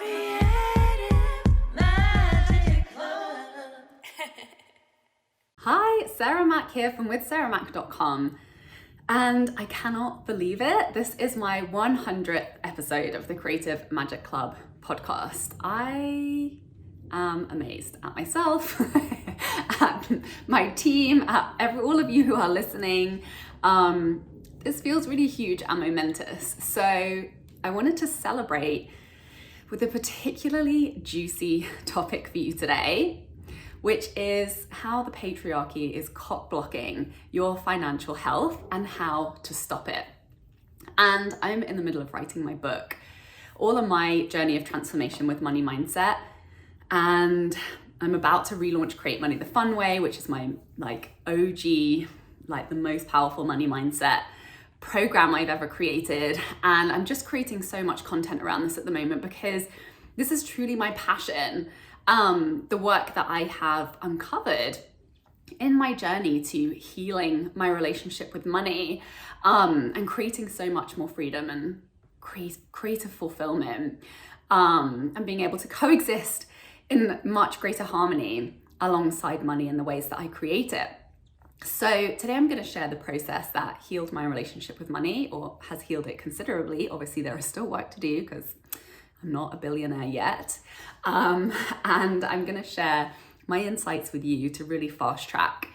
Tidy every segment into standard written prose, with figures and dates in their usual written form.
Creative Magic Club. Hi, Sarah Mack here from withsarahmack.com, and I cannot believe it. This is my 100th episode of the Creative Magic Club podcast. I am amazed at myself, at my team, at all of you who are listening. This feels really huge and momentous. So I wanted to celebrate with a particularly juicy topic for you today, which is how the patriarchy is cock-blocking your financial health and how to stop it. And I'm in the middle of writing my book, all on my journey of transformation with money mindset. And I'm about to relaunch Create Money the Fun Way, which is my OG, the most powerful money mindset program I've ever created. And I'm just creating so much content around this at the moment because this is truly my passion. The work that I have uncovered in my journey to healing my relationship with money, and creating so much more freedom and creative fulfillment, and being able to coexist in much greater harmony alongside money in the ways that I create it. So today I'm going to share the process that healed my relationship with money, or has healed it considerably. Obviously there is still work to do because I'm not a billionaire yet. And I'm going to share my insights with you to really fast track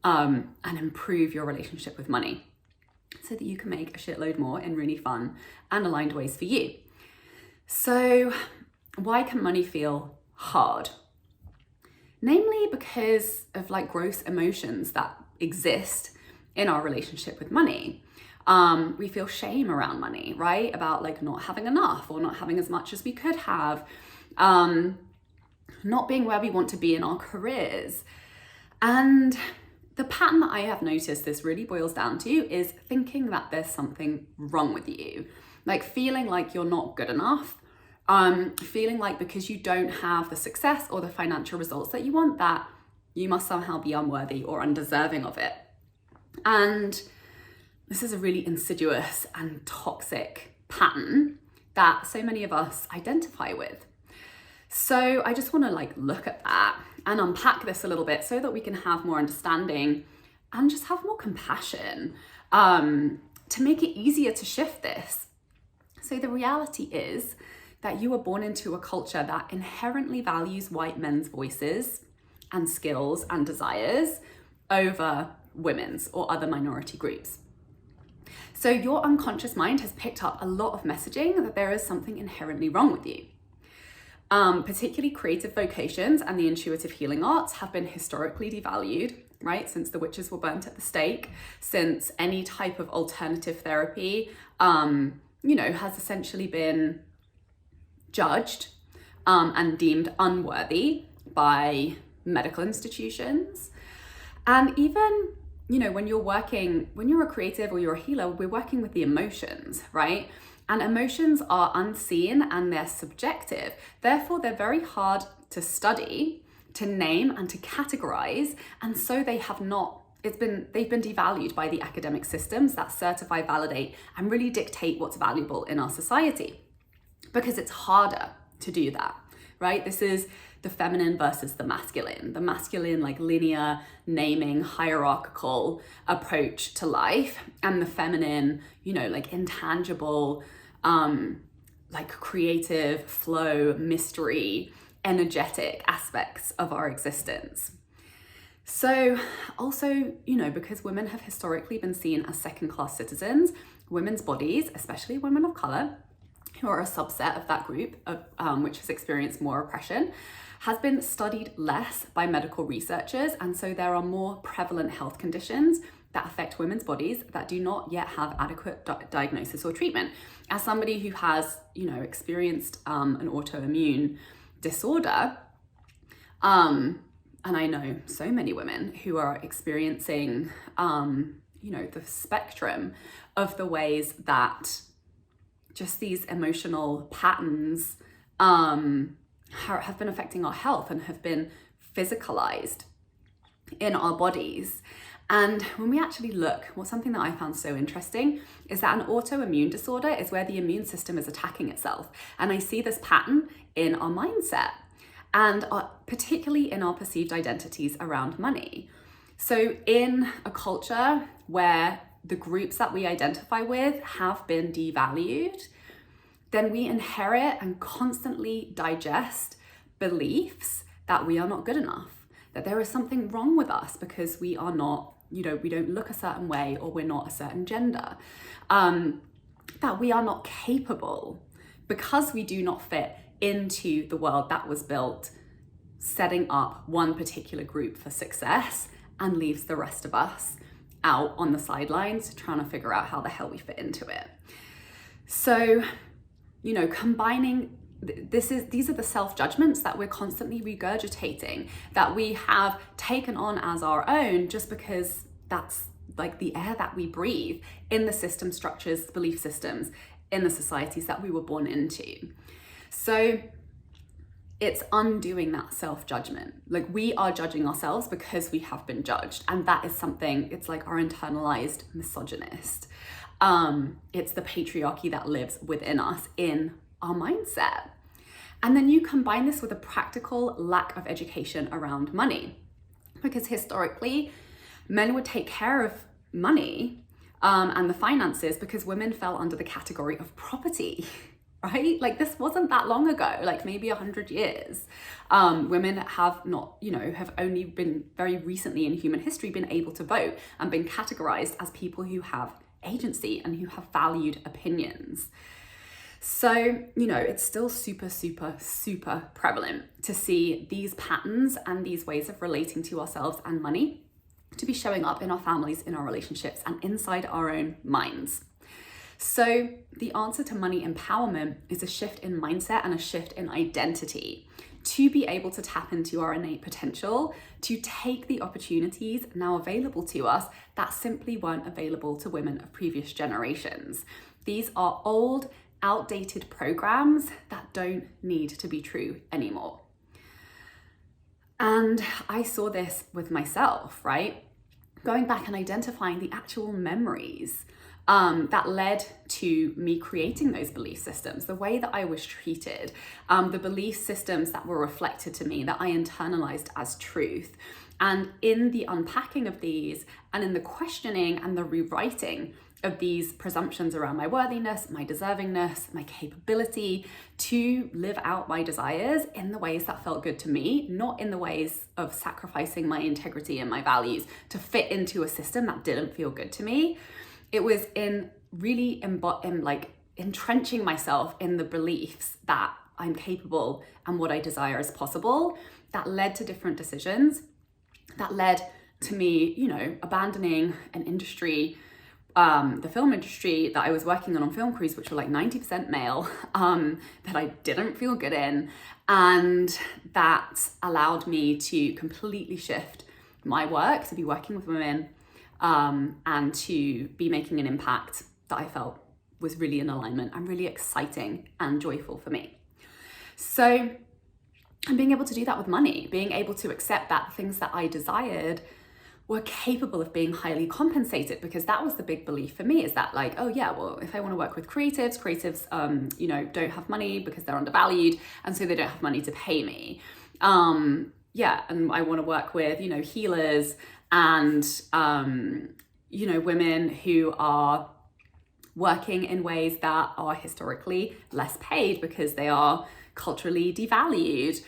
and improve your relationship with money so that you can make a shitload more in really fun and aligned ways for you. So why can money feel hard? Namely because of gross emotions that exist in our relationship with money. We feel shame around money, right? About not having enough or not having as much as we could have, not being where we want to be in our careers. And the pattern that I have noticed this really boils down to is thinking that there's something wrong with you, feeling like you're not good enough, feeling like because you don't have the success or the financial results that you want, that you must somehow be unworthy or undeserving of it. And this is a really insidious and toxic pattern that so many of us identify with. So I just want to look at that and unpack this a little bit so that we can have more understanding and just have more compassion, to make it easier to shift this. So the reality is that you were born into a culture that inherently values white men's voices and skills and desires over women's or other minority groups. So your unconscious mind has picked up a lot of messaging that there is something inherently wrong with you. Particularly creative vocations and the intuitive healing arts have been historically devalued, right? Since the witches were burnt at the stake, since any type of alternative therapy, has essentially been judged and deemed unworthy by medical institutions. And even when you're a creative or you're a healer, we're working with the emotions, right? And emotions are unseen and they're subjective. Therefore, they're very hard to study, to name, and to categorize. And so they've been devalued by the academic systems that certify, validate, and really dictate what's valuable in our society. Because it's harder to do that, right? This is the feminine versus the masculine. The masculine, linear, naming, hierarchical approach to life, and the feminine, intangible, creative, flow, mystery, energetic aspects of our existence. So also, because women have historically been seen as second-class citizens, women's bodies, especially women of color, who are a subset of that group which has experienced more oppression, has been studied less by medical researchers. And so there are more prevalent health conditions that affect women's bodies that do not yet have adequate diagnosis or treatment. As somebody who has, experienced an autoimmune disorder, and I know so many women who are experiencing, the spectrum of the ways that just these emotional patterns have been affecting our health and have been physicalized in our bodies. And when we actually look, something that I found so interesting is that an autoimmune disorder is where the immune system is attacking itself. And I see this pattern in our mindset, and particularly in our perceived identities around money. So in a culture where the groups that we identify with have been devalued, then we inherit and constantly digest beliefs that we are not good enough, that there is something wrong with us because we are not, we don't look a certain way, or we're not a certain gender, that we are not capable because we do not fit into the world that was built setting up one particular group for success and leaves the rest of us out on the sidelines trying to figure out how the hell we fit into it. So, combining these are the self-judgments that we're constantly regurgitating, that we have taken on as our own just because that's like the air that we breathe in the system structures, belief systems, in the societies that we were born into. So it's undoing that self-judgment. Like, we are judging ourselves because we have been judged. And that is something, it's like our internalized misogynist. It's the patriarchy that lives within us in our mindset. And then you combine this with a practical lack of education around money. Because historically, men would take care of money and the finances because women fell under the category of property, right? Like, this wasn't that long ago, like maybe 100 years. Women have not, have only been very recently in human history been able to vote and been categorized as people who have agency and who have valued opinions. So, it's still super, super, super prevalent to see these patterns and these ways of relating to ourselves and money to be showing up in our families, in our relationships, and inside our own minds. So the answer to money empowerment is a shift in mindset and a shift in identity to be able to tap into our innate potential, to take the opportunities now available to us that simply weren't available to women of previous generations. These are old, outdated programs that don't need to be true anymore. And I saw this with myself, right? Going back and identifying the actual memories that led to me creating those belief systems, the way that I was treated, the belief systems that were reflected to me, that I internalized as truth. And in the unpacking of these, and in the questioning and the rewriting of these presumptions around my worthiness, my deservingness, my capability to live out my desires in the ways that felt good to me, not in the ways of sacrificing my integrity and my values to fit into a system that didn't feel good to me. It was in really entrenching myself in the beliefs that I'm capable and what I desire is possible, that led to different decisions, that led to me, abandoning an industry, the film industry that I was working on film crews, which were like 90% male, that I didn't feel good in. And that allowed me to completely shift my work, to be working with women, and to be making an impact that I felt was really in alignment and really exciting and joyful for me. So, and being able to do that with money, being able to accept that things that I desired were capable of being highly compensated, because that was the big belief for me, is that like, oh yeah, well, if I want to work with creatives, don't have money because they're undervalued, and so they don't have money to pay me. And I want to work with, healers and, women who are working in ways that are historically less paid because they are culturally devalued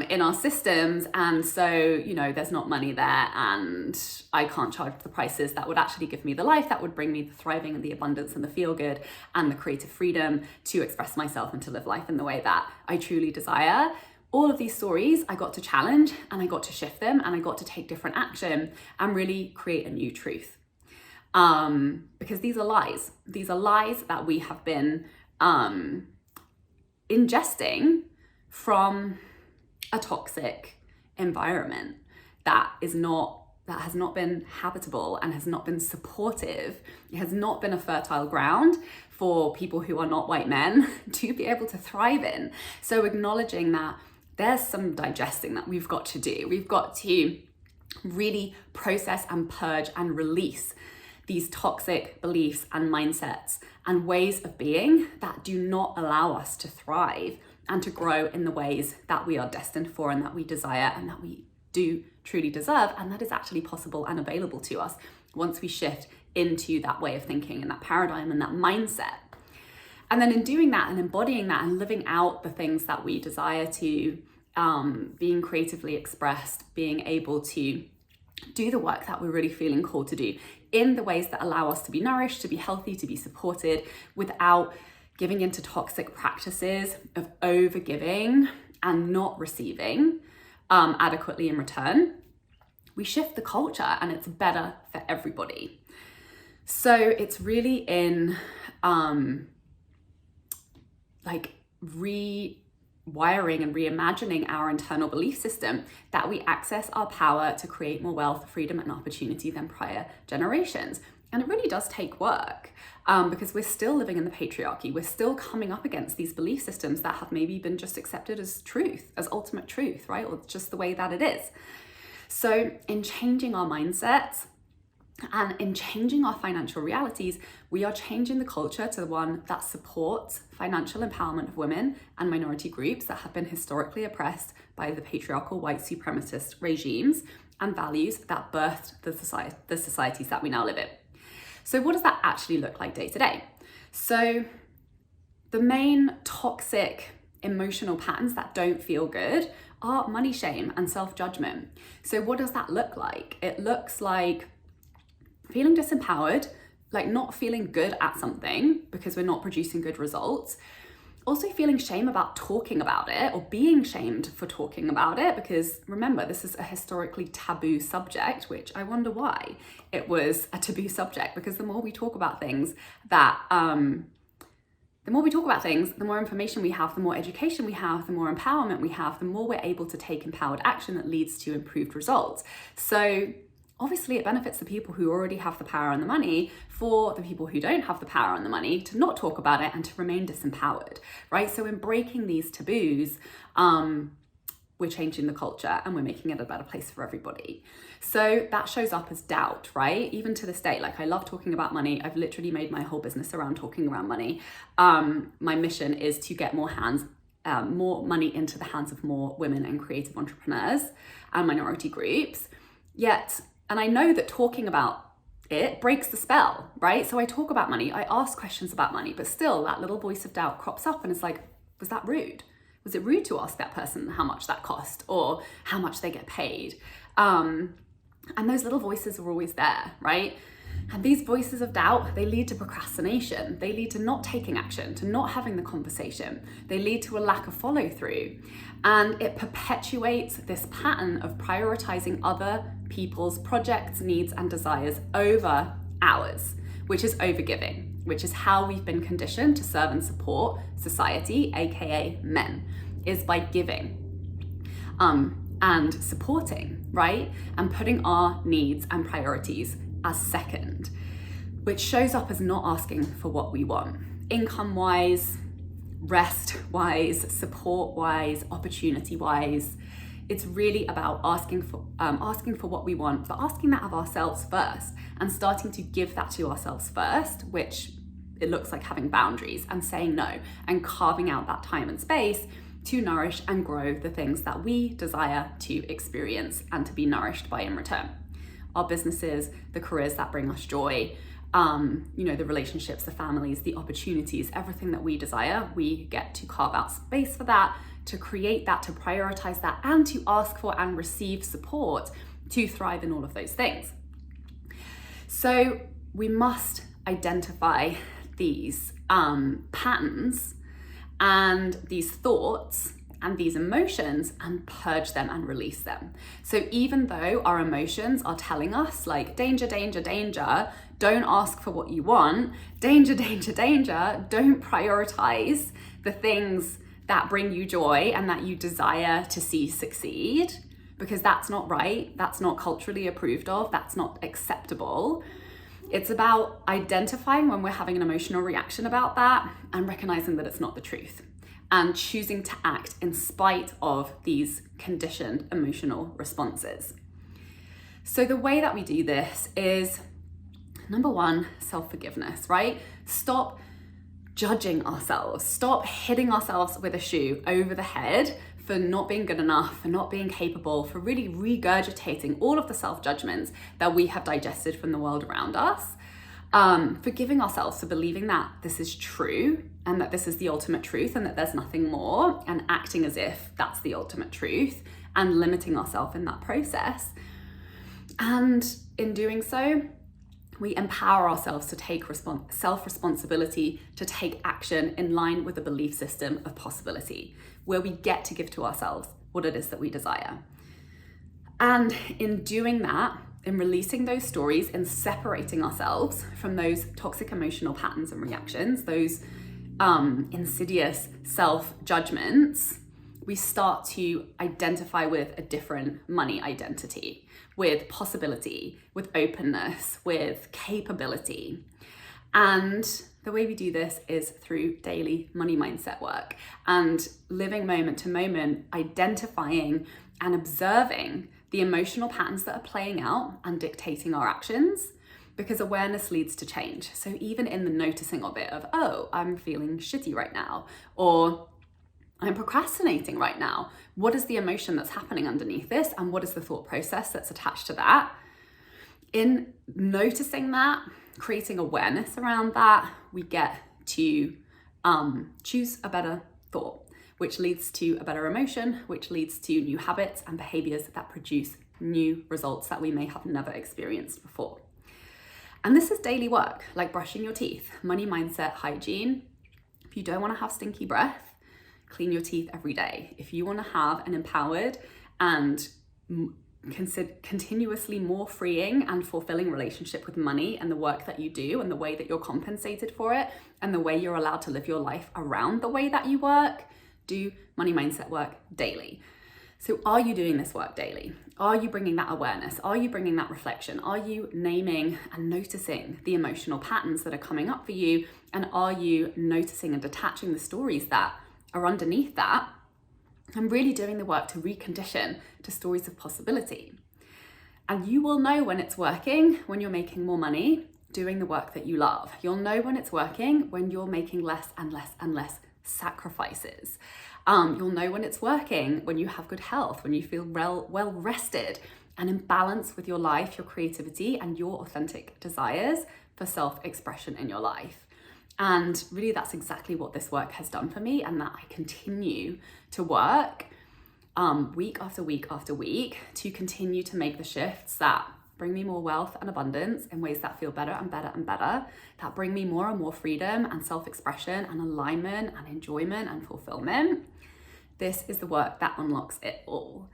in our systems. And so, there's not money there, and I can't charge the prices that would actually give me the life that would bring me the thriving and the abundance and the feel good and the creative freedom to express myself and to live life in the way that I truly desire. All of these stories I got to challenge, and I got to shift them, and I got to take different action and really create a new truth. Because these are lies. These are lies that we have been ingesting from a toxic environment that has not been habitable and has not been supportive. It has not been a fertile ground for people who are not white men to be able to thrive in. So acknowledging that there's some digesting that we've got to do. We've got to really process and purge and release these toxic beliefs and mindsets and ways of being that do not allow us to thrive and to grow in the ways that we are destined for and that we desire and that we do truly deserve, and that is actually possible and available to us once we shift into that way of thinking and that paradigm and that mindset. And then in doing that and embodying that and living out the things that we desire to, being creatively expressed, being able to do the work that we're really feeling called to do in the ways that allow us to be nourished, to be healthy, to be supported, without giving into toxic practices of overgiving and not receiving adequately in return, we shift the culture and it's better for everybody. So it's really in rewiring and reimagining our internal belief system that we access our power to create more wealth, freedom, and opportunity than prior generations. And it really does take work because we're still living in the patriarchy. We're still coming up against these belief systems that have maybe been just accepted as truth, as ultimate truth, right? Or just the way that it is. So in changing our mindsets and in changing our financial realities, we are changing the culture to the one that supports financial empowerment of women and minority groups that have been historically oppressed by the patriarchal white supremacist regimes and values that birthed the societies that we now live in. So what does that actually look like day to day? So the main toxic emotional patterns that don't feel good are money shame and self-judgment. So what does that look like? It looks like feeling disempowered, like not feeling good at something because we're not producing good results. Also feeling shame about talking about it or being shamed for talking about it, because remember, this is a historically taboo subject, which I wonder why it was a taboo subject, because the more we talk about things that, the more information we have, the more education we have, the more empowerment we have, the more we're able to take empowered action that leads to improved results. So obviously it benefits the people who already have the power and the money for the people who don't have the power and the money to not talk about it and to remain disempowered, right? So in breaking these taboos, we're changing the culture and we're making it a better place for everybody. So that shows up as doubt, right? Even to this day, like I love talking about money. I've literally made my whole business around talking around money. My mission is to get more money into the hands of more women and creative entrepreneurs and minority groups. Yet, and I know that talking about it breaks the spell, right? So I talk about money, I ask questions about money, but still that little voice of doubt crops up and it's like, was that rude? Was it rude to ask that person how much that cost or how much they get paid? And those little voices are always there, right? And these voices of doubt, they lead to procrastination. They lead to not taking action, to not having the conversation. They lead to a lack of follow through. And it perpetuates this pattern of prioritizing other people's projects, needs, and desires over ours, which is overgiving, which is how we've been conditioned to serve and support society, aka men, is by giving and supporting, right? And putting our needs and priorities as second, which shows up as not asking for what we want, income-wise, rest-wise, support-wise, opportunity-wise. It's really about asking for what we want, but asking that of ourselves first and starting to give that to ourselves first, which it looks like having boundaries and saying no and carving out that time and space to nourish and grow the things that we desire to experience and to be nourished by in return. Our businesses, the careers that bring us joy, the relationships, the families, the opportunities, everything that we desire, we get to carve out space for that, to create that, to prioritize that, and to ask for and receive support to thrive in all of those things. So we must identify these patterns and these thoughts and these emotions and purge them and release them. So even though our emotions are telling us like danger, danger, danger, don't ask for what you want, danger, danger, danger, don't prioritize the things that bring you joy and that you desire to see succeed, because that's not right, that's not culturally approved of, that's not acceptable. It's about identifying when we're having an emotional reaction about that and recognizing that it's not the truth and choosing to act in spite of these conditioned emotional responses. So the way that we do this is, number one, self-forgiveness, right? Stop judging ourselves. Stop hitting ourselves with a shoe over the head for not being good enough, for not being capable, for really regurgitating all of the self-judgments that we have digested from the world around us. Forgiving ourselves for believing that this is true and that this is the ultimate truth and that there's nothing more, and acting as if that's the ultimate truth and limiting ourselves in that process. And in doing so, we empower ourselves to take self-responsibility, to take action in line with the belief system of possibility, where we get to give to ourselves what it is that we desire. And in doing that, in releasing those stories, in separating ourselves from those toxic emotional patterns and reactions, those insidious self-judgments, we start to identify with a different money identity, with possibility, with openness, with capability. And the way we do this is through daily money mindset work and living moment to moment, identifying and observing the emotional patterns that are playing out and dictating our actions, because awareness leads to change. So even in the noticing of it, of, oh, I'm feeling shitty right now, or I'm procrastinating right now. What is the emotion that's happening underneath this? And what is the thought process that's attached to that? In noticing that, creating awareness around that, we get to choose a better thought, which leads to a better emotion, which leads to new habits and behaviors that produce new results that we may have never experienced before. And this is daily work, like brushing your teeth, money mindset, hygiene. If you don't want to have stinky breath, clean your teeth every day. If you want to have an empowered and continuously more freeing and fulfilling relationship with money and the work that you do and the way that you're compensated for it and the way you're allowed to live your life around the way that you work, do money mindset work daily. So are you doing this work daily? Are you bringing that awareness? Are you bringing that reflection? Are you naming and noticing the emotional patterns that are coming up for you? And are you noticing and detaching the stories that are underneath that, and really doing the work to recondition to stories of possibility? And you will know when it's working when you're making more money doing the work that you love. You'll know when it's working when you're making less and less and less sacrifices. You'll know when it's working when you have good health, when you feel well rested and in balance with your life, your creativity, and your authentic desires for self-expression in your life. And really, that's exactly what this work has done for me, and that I continue to work week after week after week to continue to make the shifts that bring me more wealth and abundance in ways that feel better and better and better, that bring me more and more freedom and self-expression and alignment and enjoyment and fulfillment. This is the work that unlocks it all,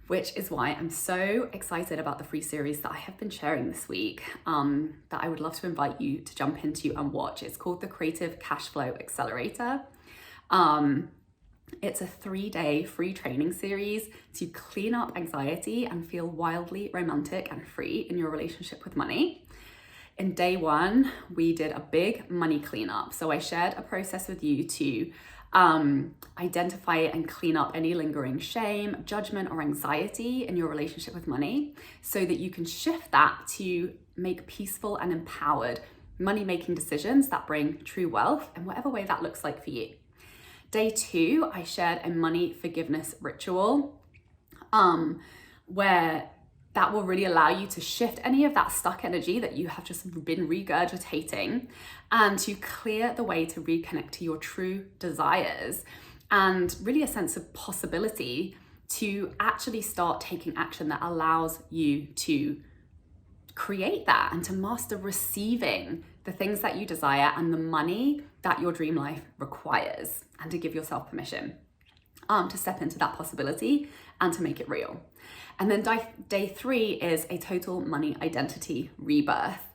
which is why I'm so excited about the free series that I have been sharing this week, that I would love to invite you to jump into and watch. It's called the Creative Cash Flow Accelerator. It's a 3-day free training series to clean up anxiety and feel wildly romantic and free in your relationship with money. In day 1, we did a big money cleanup. So I shared a process with you to identify and clean up any lingering shame, judgment, or anxiety in your relationship with money so that you can shift that to make peaceful and empowered money-making decisions that bring true wealth in whatever way that looks like for you. Day 2, I shared a money forgiveness ritual where that will really allow you to shift any of that stuck energy that you have just been regurgitating and to clear the way to reconnect to your true desires and really a sense of possibility to actually start taking action that allows you to create that and to master receiving the things that you desire and the money that your dream life requires, and to give yourself permission to step into that possibility and to make it real. And then day 3 is a total money identity rebirth,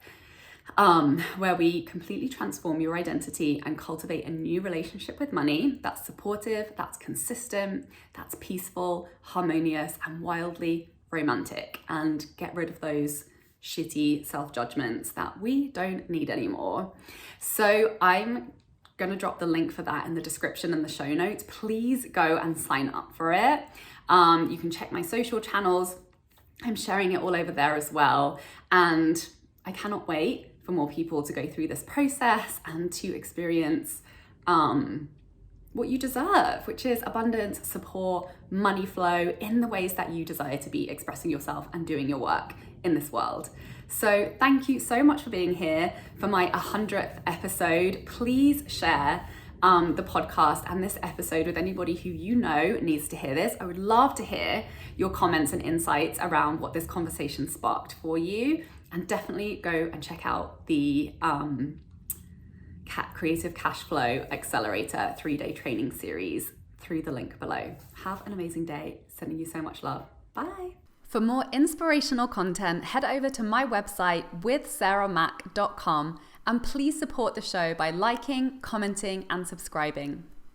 where we completely transform your identity and cultivate a new relationship with money that's supportive, that's consistent, that's peaceful, harmonious, and wildly romantic, and get rid of those shitty self-judgments that we don't need anymore. So I'm gonna drop the link for that in the description and the show notes. Please go and sign up for it. You can check my social channels I'm sharing it all over there as well. And I cannot wait for more people to go through this process and to experience what you deserve, which is abundance, support, money flow in the ways that you desire to be expressing yourself and doing your work in this world. So thank you so much for being here for my 100th episode. Please share the podcast and this episode with anybody who you know needs to hear this. I would love to hear your comments and insights around what this conversation sparked for you. And definitely go and check out the Creative Cash Flow Accelerator 3-day training series through the link below. Have an amazing day. Sending you so much love. Bye. For more inspirational content, head over to my website withsarahmac.com and please support the show by liking, commenting, and subscribing.